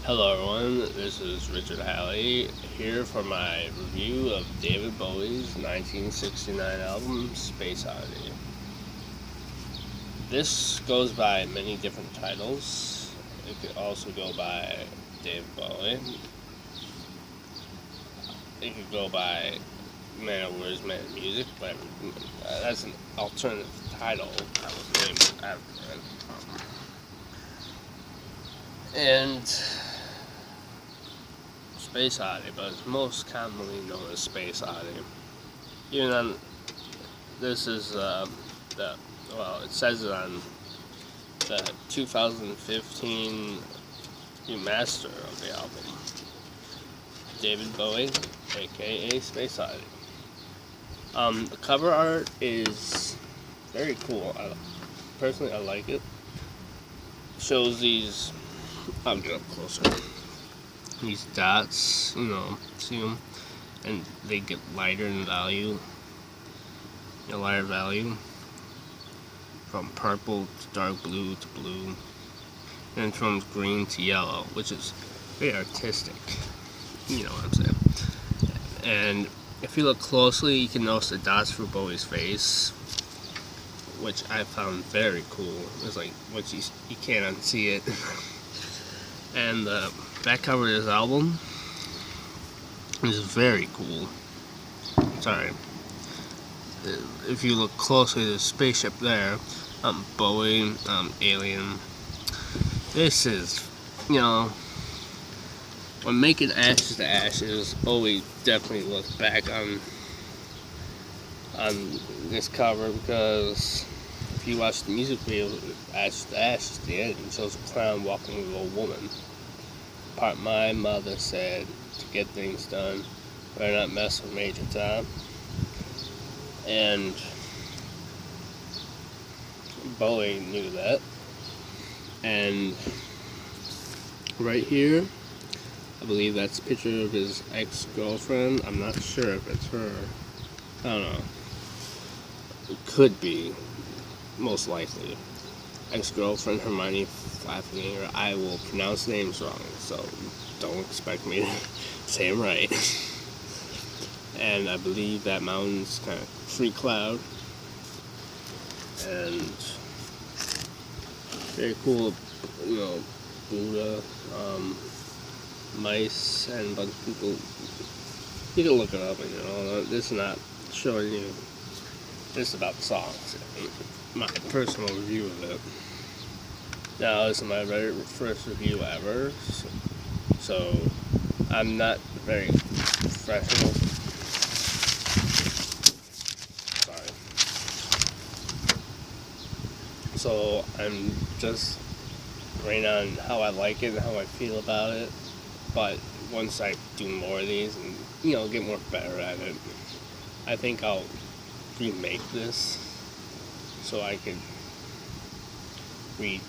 Hello everyone, this is Richard Halley here for my review of David Bowie's 1969 album, Space Oddity. This goes by many different titles. It could also go by David Bowie. It could go by Man of Words, Man of Music, but that's an alternative title that was named after it. And Space Oddity, but it's most commonly known as Space Oddity. Even on this is it says it on the 2015 remaster of the album. David Bowie, aka Space Oddity. The cover art is very cool. Personally, I like it. Shows these. I'll get up closer. These dots, see them, and they get lighter in value. Lighter value from purple to dark blue to blue, and from green to yellow, which is very artistic. You know what I'm saying? And if you look closely, you can notice the dots for Bowie's face, which I found very cool. It's like once you can't unsee it. And the back cover of this album is very cool. Sorry. If you look closely, there's a spaceship there. Bowie, Alien. This is, when making Ashes to Ashes, Bowie definitely looks back on this cover, because if you watch the music video, Ashes to Ashes, at the end, it shows a clown walking with a woman. Part my mother said, to get things done, better not mess with Major Tom. And Bowie knew that. And right here, I believe that's a picture of his ex-girlfriend. I'm not sure if it's her. I don't know. It could be, most likely. Ex-girlfriend Hermione Flaffinger. I will pronounce names wrong, so don't expect me to say them right. And I believe that mountain's kind of free cloud. And very cool, Buddha, mice, and a bunch of people. You can look it up, and this is not showing you. This is about the songs. My personal review of it. Now, this is my very first review ever, so I'm not very professional. Sorry. So I'm just writing on how I like it and how I feel about it. But once I do more of these and get more better at it, I think I'll remake this so I can redo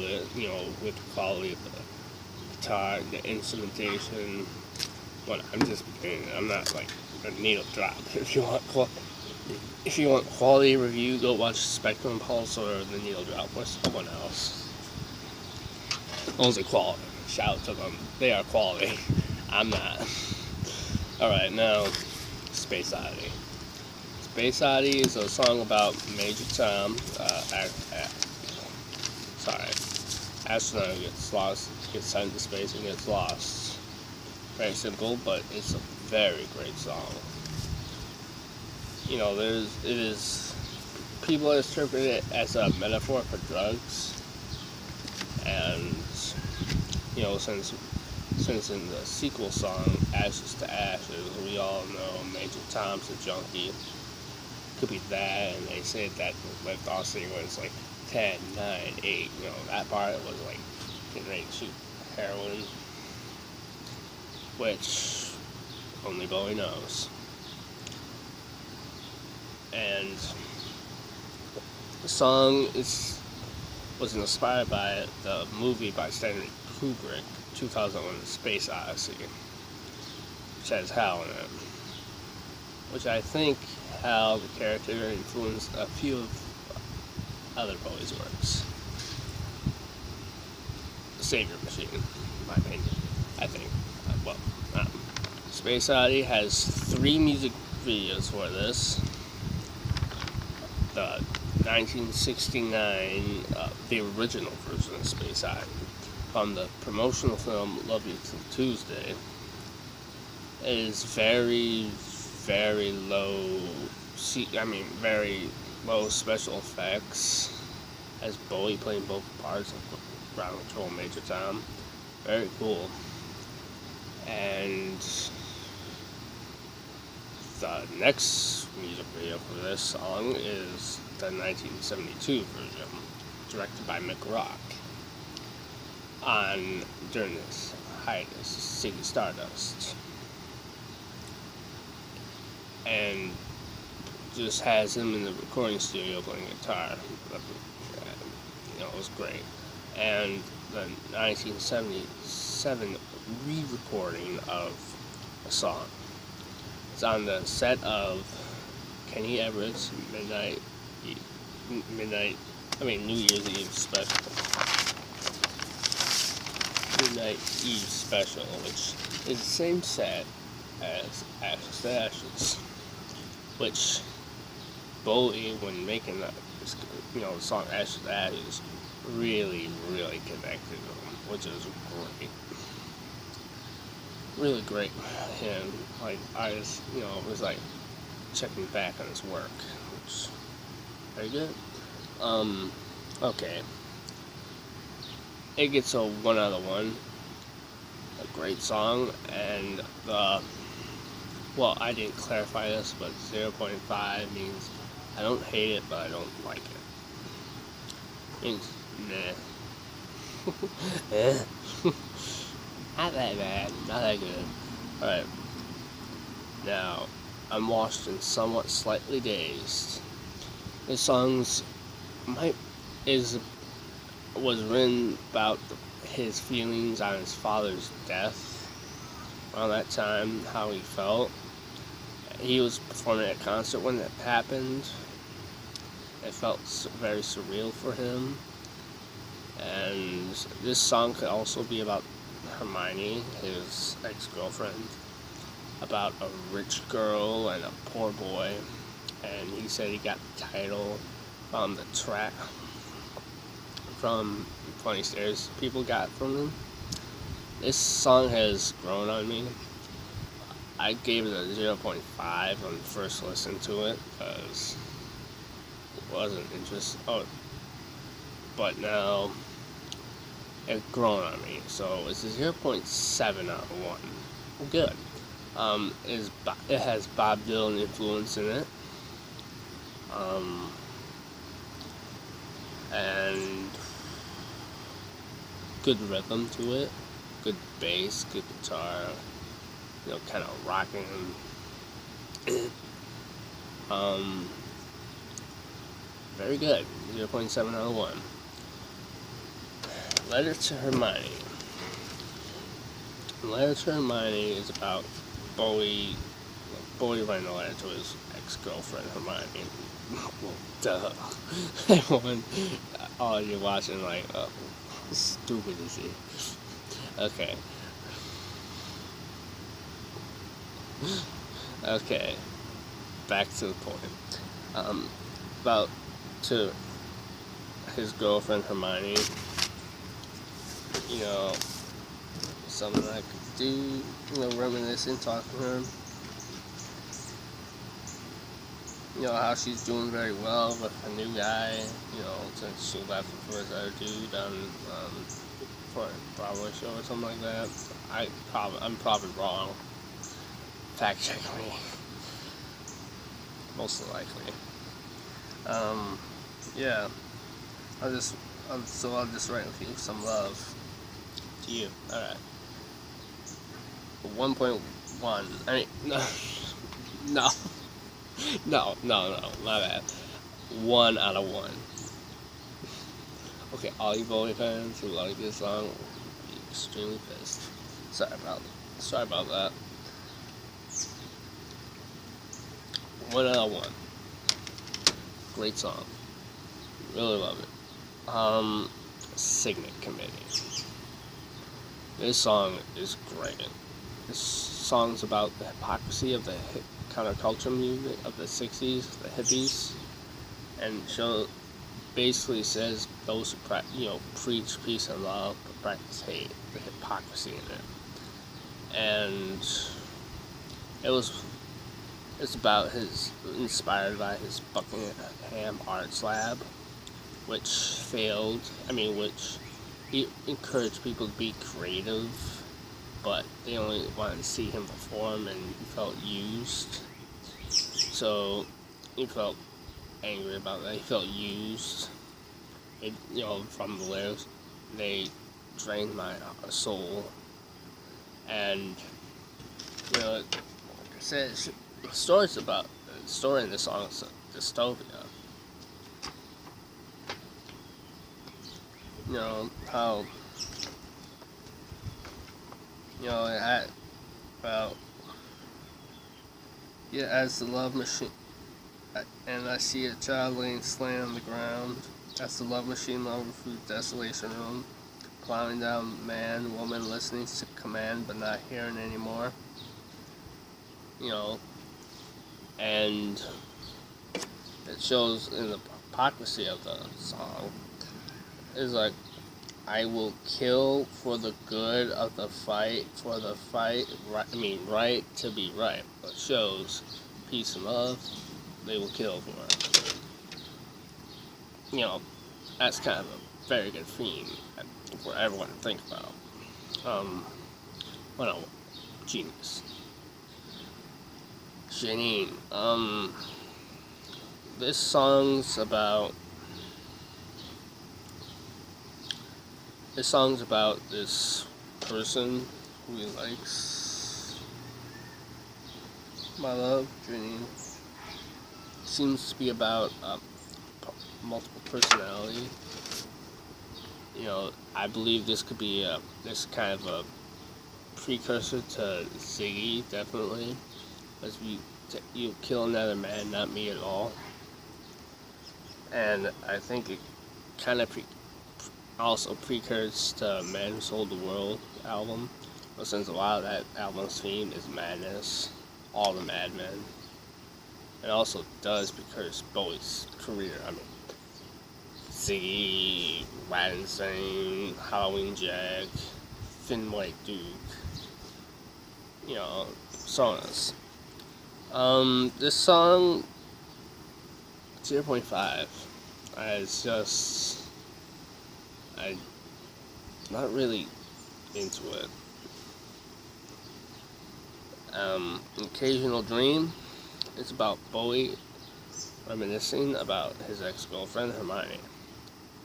it, with the quality of the guitar, the instrumentation. But I'm just beginning. I'm not like a needle drop. If you want quality review, go watch Spectrum Pulse or the Needle Drop or someone else. Those are quality. Shout out to them. They are quality. I'm not. Alright, now Space Oddity. Space Oddity is a song about Major Tom, astronaut who gets lost, gets sent to space and gets lost. Very simple, but it's a very great song. People interpret it as a metaphor for drugs, and since in the sequel song, Ashes to Ashes, we all know Major Tom's a junkie. Could be that, and they say that with Austin when it's like 10, 9, 8, that part was like getting ready to shoot heroin, which only Bowie knows. And the song was inspired by the movie by Stanley Kubrick, 2001: Space Odyssey, which has Hal in it. Which I think Hal, the character, influenced a few of other Bowie's works. savior machine, in my opinion. I think. Um, Space Oddity has 3 music videos for this. The 1969, the original version of Space Oddity, from the promotional film Love You Till Tuesday, is very, very low. Very low special effects. As Bowie playing both parts of ground control Major Tom. Very cool. And the next music video for this song is the 1972 version, directed by Mick Rock. During this hiatus, Ziggy Stardust, and just has him in the recording studio playing guitar. It was great. And the 1977 re-recording of a song. It's on the set of Kenny Everett's New Year's Eve special. Midnight Eve special, which is the same set as Ashes to Ashes, which Bowie, when making the song Ashes to Ashes, really, really connected to him, which is great. Really great. And I was checking back on his work, which is very good. Okay. It gets a 1 out of 1. A great song, and I didn't clarify this, but 0.5 means I don't hate it, but I don't like it. Means nah. Not that bad, not that good. Alright. Now, I'm washed and somewhat slightly dazed. This song's was written about his feelings on his father's death. Around that time, how he felt. He was performing at a concert when it happened. It felt very surreal for him. And this song could also be about Hermione, his ex-girlfriend, about a rich girl and a poor boy. And he said he got the title from the track from Funny Stares people got from him. This song has grown on me. I gave it a 0.5 on the first listen to it because it wasn't interesting. But now it's grown on me, so it's a 0.7 out of 1. Good. It has Bob Dylan influence in it. And good rhythm to it, good bass, good guitar, kind of rocking. Very good, 0.7 out of 1. Letter to Hermione. Letter to Hermione is about Bowie writing a letter to his ex-girlfriend, Hermione. Well, duh. Everyone, you're watching how stupid is he? Okay. Okay. Back to the point. About to his girlfriend, Hermione. Something I could do, reminiscing, talking to her. How she's doing very well with a new guy, since she left for his other dude for a Broadway show or something like that. I'm probably wrong. Fact check me. Most likely. Yeah. I'll just write with you some love to you. Alright. 1.1. No. No, my bad. 1 out of 1. Okay, all you Bowie fans who like this song will be extremely pissed. Sorry about that. 1 out of 1. Great song. Really love it. Signet Committee. This song is great. This song's about the hypocrisy of the counterculture movement of the 60s, the hippies, and basically says those who preach peace and love but practice hate, the hypocrisy in it. And it's about inspired by his Buckingham Arts Lab, which failed. Which he encouraged people to be creative, but they only wanted to see him perform, and he felt used. So he felt angry about that. He felt used. From the lyrics, they drained my soul, and like I said, the story in the song is a dystopia. How as the love machine, and I see a child laying slain on the ground. As the love machine lover through desolation room, plowing down man, woman, listening to command but not hearing anymore. And it shows in the hypocrisy of the song is like, I will kill for the good of the fight, right to be right. But shows peace and love, they will kill for it. That's kind of a very good theme for everyone to think about. Genius. Janine. This song's about this person who he likes. My love, Janine. Seems to be about multiple personality. I believe this could be this kind of a precursor to Ziggy, definitely. As you kill another man, not me at all. And I think it kind of also precursors to Man Who Sold the World album, since a lot of that album's theme is madness, all the madmen. It also does precurse Bowie's career. Ziggy, Waddington, Halloween Jack, Thin White Duke, songs. This song, 0.5, I'm not really into it. Occasional Dream, it's about Bowie reminiscing about his ex-girlfriend, Hermione.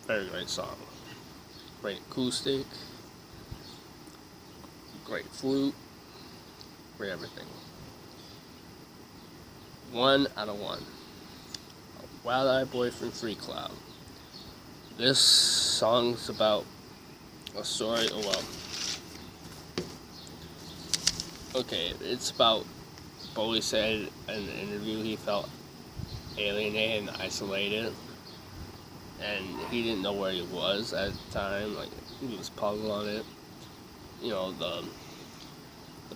Very great song. Great acoustic, great flute, great everything. 1 out of 1. Wild Eye Boyfriend Free Cloud. This song's about a story, it's about Bowie said in an interview he felt alienated and isolated, and he didn't know where he was at the time, like he was puzzled on it. The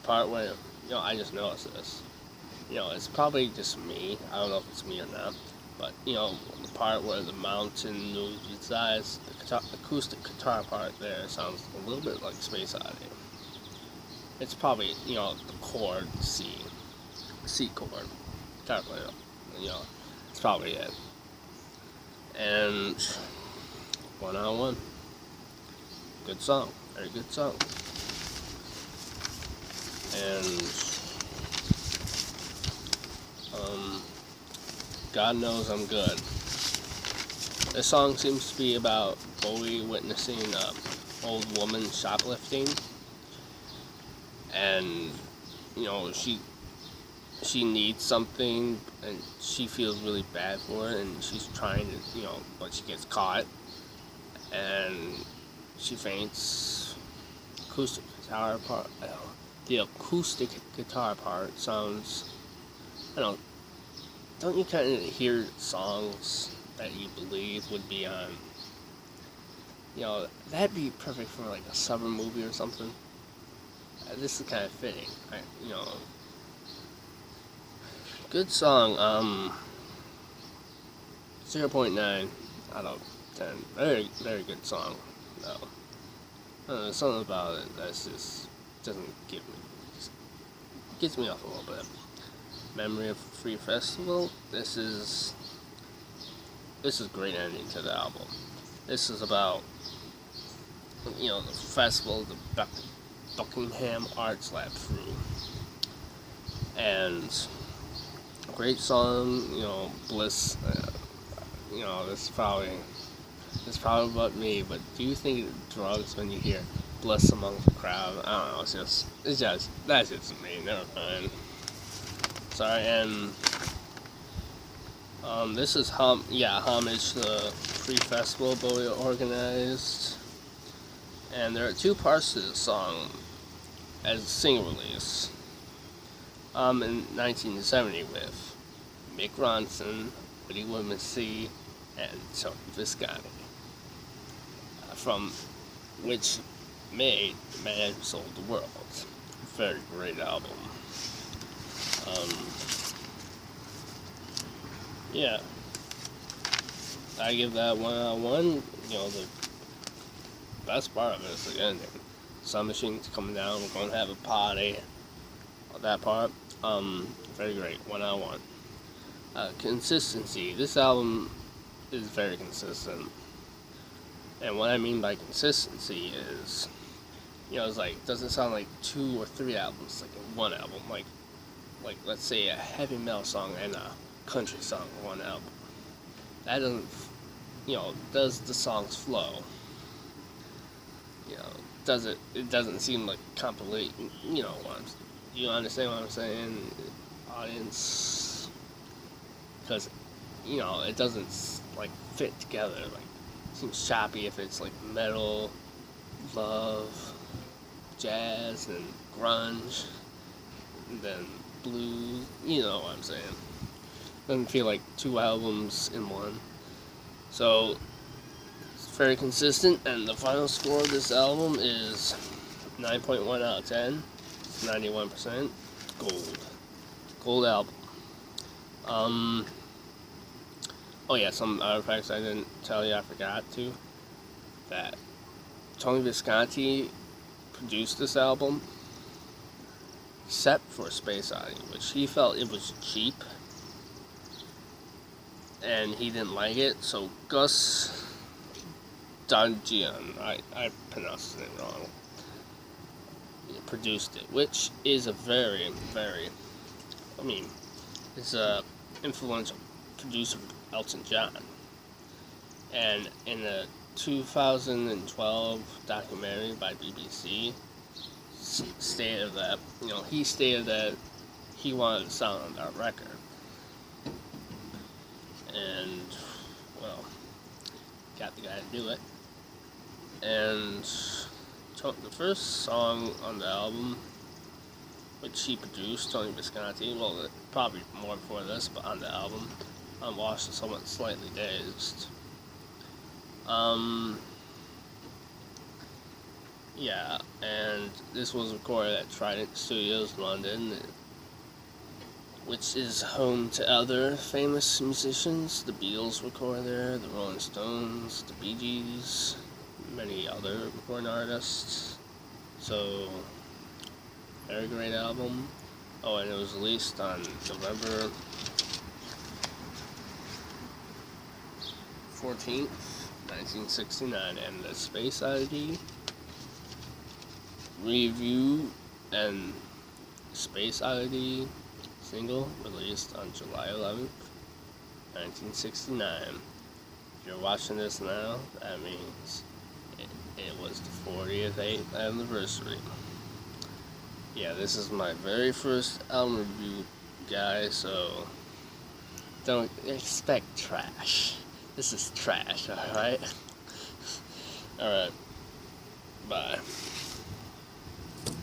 part where, I just noticed this. It's probably just me, I don't know if it's me or not, but, the part where the mountain moves its eyes, the acoustic guitar part there sounds a little bit like Space Oddity. It's probably, the chord C chord, guitar player, it's probably it. And 1 out of 1. Good song, very good song. And God Knows I'm Good. This song seems to be about Bowie witnessing an old woman shoplifting, and she needs something, and she feels really bad for it, and she's trying to, but she gets caught, and she faints. The acoustic guitar part sounds, don't you kind of hear songs that you believe would be on, that'd be perfect for like a summer movie or something. This is kind of fitting. Good song. 0.9 out of 10. Very, very good song. No, something about it that just doesn't gets me off a little bit. Memory of Free Festival. This is a great ending to the album. This is about the festival, the Buckingham Arts Lab through, and great song. Bliss. This is probably about me. But do you think drugs when you hear Bliss among the crowd? I don't know. That's just me. Never mind. Sorry, and this is homage to the pre-festival Bowie organized, and there are 2 parts to this song as a single release. In 1970 with Mick Ronson, Woody Woodmansey, and Tony Visconti, from which made The Man Who Sold the World. Very great album. Yeah, I give that 1 out of 1. The best part of it is the ending. Sun Machine's coming down. We're going to have a party. That part, very great. 1 out of 1. Consistency. This album is very consistent, and what I mean by consistency is, it's like doesn't sound like 2 or 3 albums, like in one album. Like let's say a heavy metal song and a country song in one album. That doesn't, does the songs flow? It doesn't seem like compilation. You understand what I'm saying, audience? Because it doesn't like fit together. Like, it seems choppy if it's like metal, love, jazz, and grunge, and then blues. You know what I'm saying? Doesn't feel like 2 albums in one. So it's very consistent, and the final score of this album is 9.1 out of 10. It's 91%. Gold album. Oh yeah, some other facts I didn't tell you, I forgot to. That Tony Visconti produced this album, except for Space Oddity, which he felt it was cheap, and he didn't like it. So Gus Donjian, I pronounced it wrong, produced it, which is a very, very, it's a influential producer of Elton John. And in a 2012 documentary by BBC, stated that, he stated that he wanted to sound on that record. And, well, got the guy to do it. And the first song on the album, which he produced, Tony Visconti, well, probably more before this, but on the album, Lost and Somewhat Slightly Dazed. Yeah, and this was recorded at Trident Studios, London, which is home to other famous musicians. The Beatles record there, the Rolling Stones, the Bee Gees, many other recording artists. So, very great album. Oh, and it was released on November 14th, 1969, and the Space Oddity review and Space Oddity single released on July 11th, 1969. If you're watching this now, that means it was the 40th anniversary. Yeah, this is my very first album review, guys, so don't expect trash. This is trash, alright? Alright, bye.